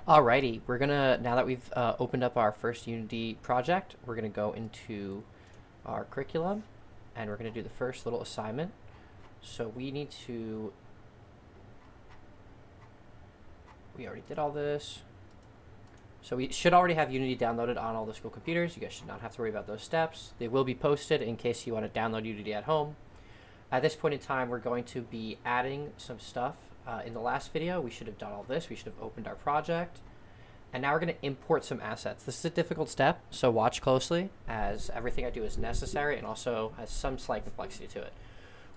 Alrighty, we're gonna, now that we've opened up our first Unity project, we're gonna go into our curriculum and we're gonna do the first little assignment. So we already did all this. So we should already have Unity downloaded on all the school computers. You guys should not have to worry about those steps. They will be posted in case you want to download Unity at home. At this point in time, we're going to be adding some stuff. In the last video, we should have done all this. We should have opened our project. And now we're going to import some assets. This is a difficult step, so watch closely, as everything I do is necessary and also has some slight complexity to it.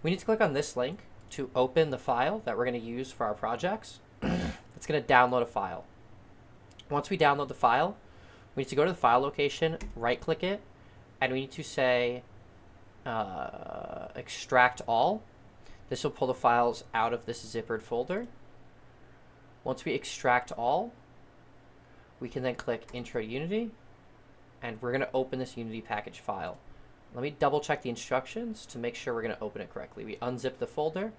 We need to click on this link to open the file that we're going to use for our projects. It's going to download a file. Once we download the file, we need to go to the file location, right-click it, and we need to say extract all. This will pull the files out of this zippered folder. Once we extract all, we can then click Intro to Unity, and we're going to open this Unity package file. Let me double check the instructions to make sure we're going to open it correctly. We unzip the folder.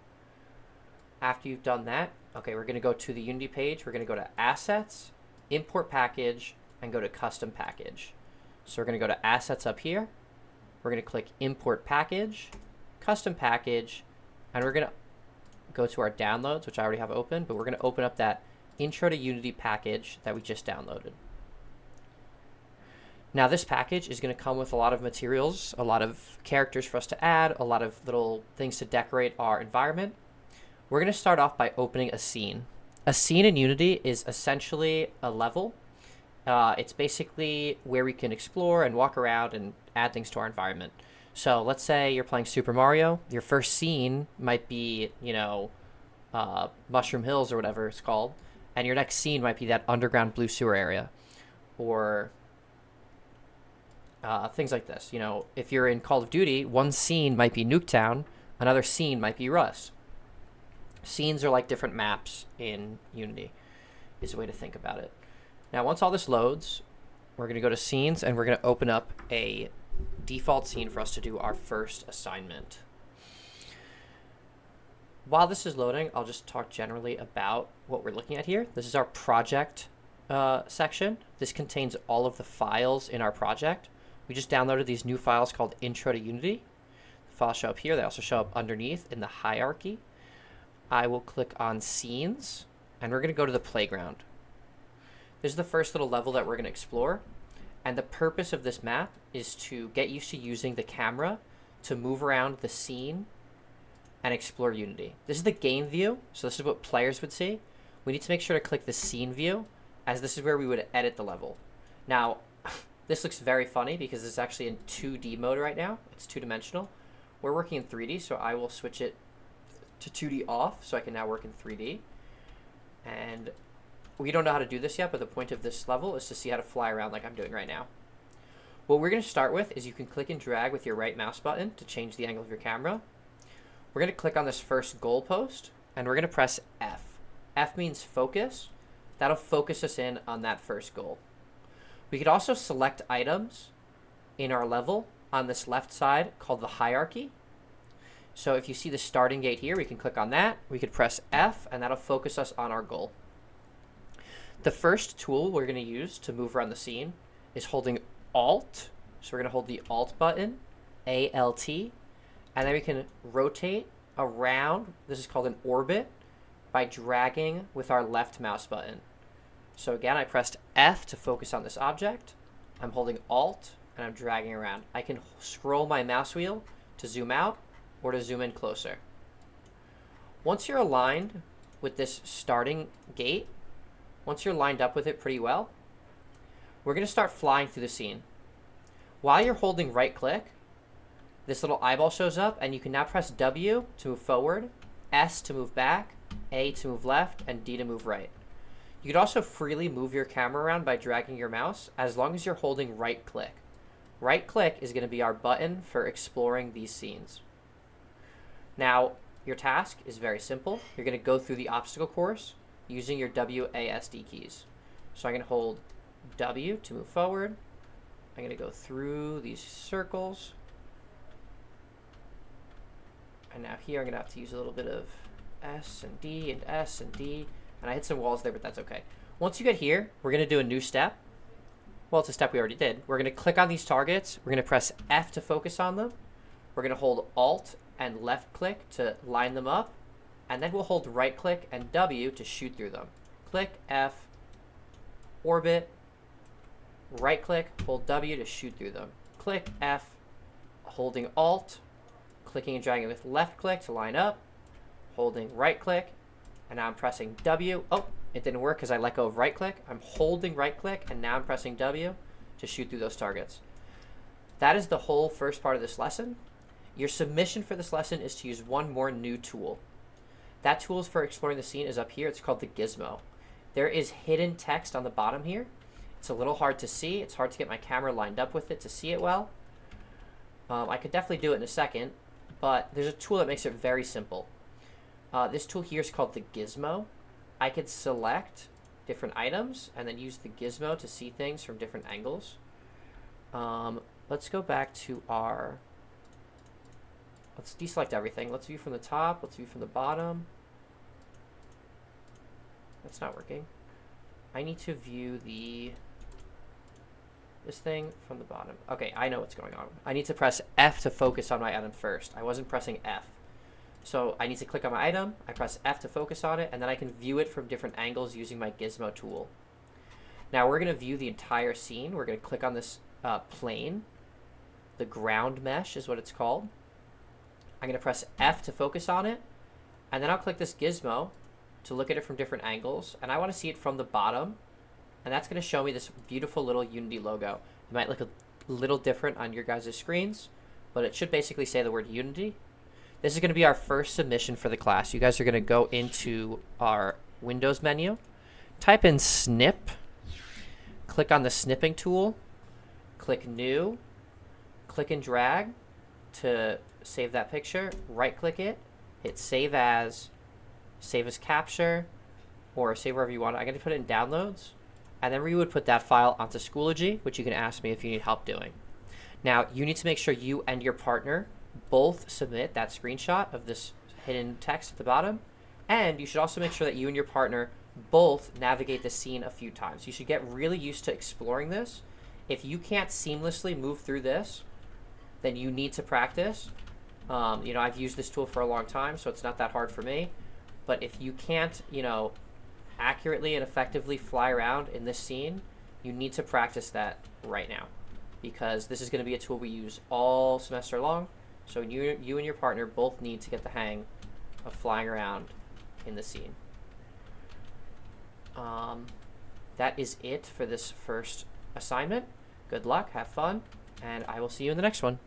After you've done that, okay, we're going to go to the Unity page. We're going to go to Assets, Import Package, and go to Custom Package. So we're going to go to Assets up here. We're going to click Import Package, Custom Package, and we're going to go to our downloads, which I already have open, but we're going to open up that Intro to Unity package that we just downloaded. Now this package is going to come with a lot of materials, a lot of characters for us to add, a lot of little things to decorate our environment. We're going to start off by opening a scene. A scene in Unity is essentially a level. It's basically where we can explore and walk around and add things to our environment. So let's say you're playing Super Mario. Your first scene might be, Mushroom Hills or whatever it's called. And your next scene might be that underground blue sewer area. Or things like this. If you're in Call of Duty, one scene might be Nuketown. Another scene might be Rust. Scenes are like different maps in Unity, is a way to think about it. Now, once all this loads, we're going to go to Scenes, and we're going to open up a default scene for us to do our first assignment. While this is loading, I'll just talk generally about what we're looking at here. This is our project section. This contains all of the files in our project. We just downloaded these new files called Intro to Unity. The files show up here. They also show up underneath in the hierarchy. I will click on Scenes, and we're going to go to the playground. This is the first little level that we're going to explore. And the purpose of this map is to get used to using the camera to move around the scene and explore Unity. This is the game view, so this is what players would see. We need to make sure to click the scene view, as this is where we would edit the level. Now, this looks very funny because it's actually in 2D mode right now. It's two-dimensional. We're working in 3D, so I will switch it to 2D off so I can now work in 3D. And we don't know how to do this yet, but the point of this level is to see how to fly around like I'm doing right now. What we're going to start with is you can click and drag with your right mouse button to change the angle of your camera. We're going to click on this first goalpost, and we're going to press F. F means focus. That'll focus us in on that first goal. We could also select items in our level on this left side called the hierarchy. So if you see the starting gate here, we can click on that. We could press F, and that'll focus us on our goal. The first tool we're going to use to move around the scene is holding Alt. So we're going to hold the Alt button, ALT, and then we can rotate around. This is called an orbit by dragging with our left mouse button. So again, I pressed F to focus on this object. I'm holding Alt, and I'm dragging around. I can scroll my mouse wheel to zoom out or to zoom in closer. Once you're aligned with this starting gate, once you're lined up with it pretty well, we're going to start flying through the scene. While you're holding right click, this little eyeball shows up, and you can now press W to move forward, S to move back, A to move left, and D to move right. You could also freely move your camera around by dragging your mouse as long as you're holding right click. Right click is going to be our button for exploring these scenes. Now, your task is very simple. You're going to go through the obstacle course using your WASD keys. So I'm going to hold W to move forward. I'm going to go through these circles. And now here I'm going to have to use a little bit of S and D and S and D. And I hit some walls there, but that's okay. Once you get here, we're going to do a new step. Well, it's a step we already did. We're going to click on these targets. We're going to press F to focus on them. We're going to hold Alt and left click to line them up. And then we'll hold right click and W to shoot through them. Click F, orbit, right click, hold W to shoot through them. Click F, holding Alt, clicking and dragging with left click to line up, holding right click, and now I'm pressing W. Oh, it didn't work because I let go of right click. I'm holding right click, and now I'm pressing W to shoot through those targets. That is the whole first part of this lesson. Your submission for this lesson is to use one more new tool. That tool for exploring the scene is up here. It's called the gizmo. There is hidden text on the bottom here. It's a little hard to see. It's hard to get my camera lined up with it to see it well. I could definitely do it in a second, but there's a tool that makes it very simple. This tool here is called the gizmo. I could select different items and then use the gizmo to see things from different angles. Let's go back to our... Let's deselect everything. Let's view from the top. Let's view from the bottom. That's not working. I need to view this thing from the bottom. Okay, I know what's going on. I need to press F to focus on my item first. I wasn't pressing F. So I need to click on my item. I press F to focus on it, and then I can view it from different angles using my gizmo tool. Now we're going to view the entire scene. We're going to click on this plane. The ground mesh is what it's called. I'm going to press F to focus on it, and then I'll click this gizmo to look at it from different angles, and I want to see it from the bottom, and that's going to show me this beautiful little Unity logo. It might look a little different on your guys' screens, but it should basically say the word Unity. This is going to be our first submission for the class. You guys are going to go into our Windows menu, type in snip, click on the snipping tool, click New, click and drag to save that picture, right click it, hit save as capture, or save wherever you want. I'm going to put it in downloads, and then we would put that file onto Schoology, which you can ask me if you need help doing. Now, you need to make sure you and your partner both submit that screenshot of this hidden text at the bottom, and you should also make sure that you and your partner both navigate the scene a few times. You should get really used to exploring this. If you can't seamlessly move through this, then you need to practice. I've used this tool for a long time, so it's not that hard for me. But if you can't, accurately and effectively fly around in this scene, you need to practice that right now, because this is going to be a tool we use all semester long. So you and your partner both need to get the hang of flying around in the scene. That is it for this first assignment. Good luck, have fun, and I will see you in the next one.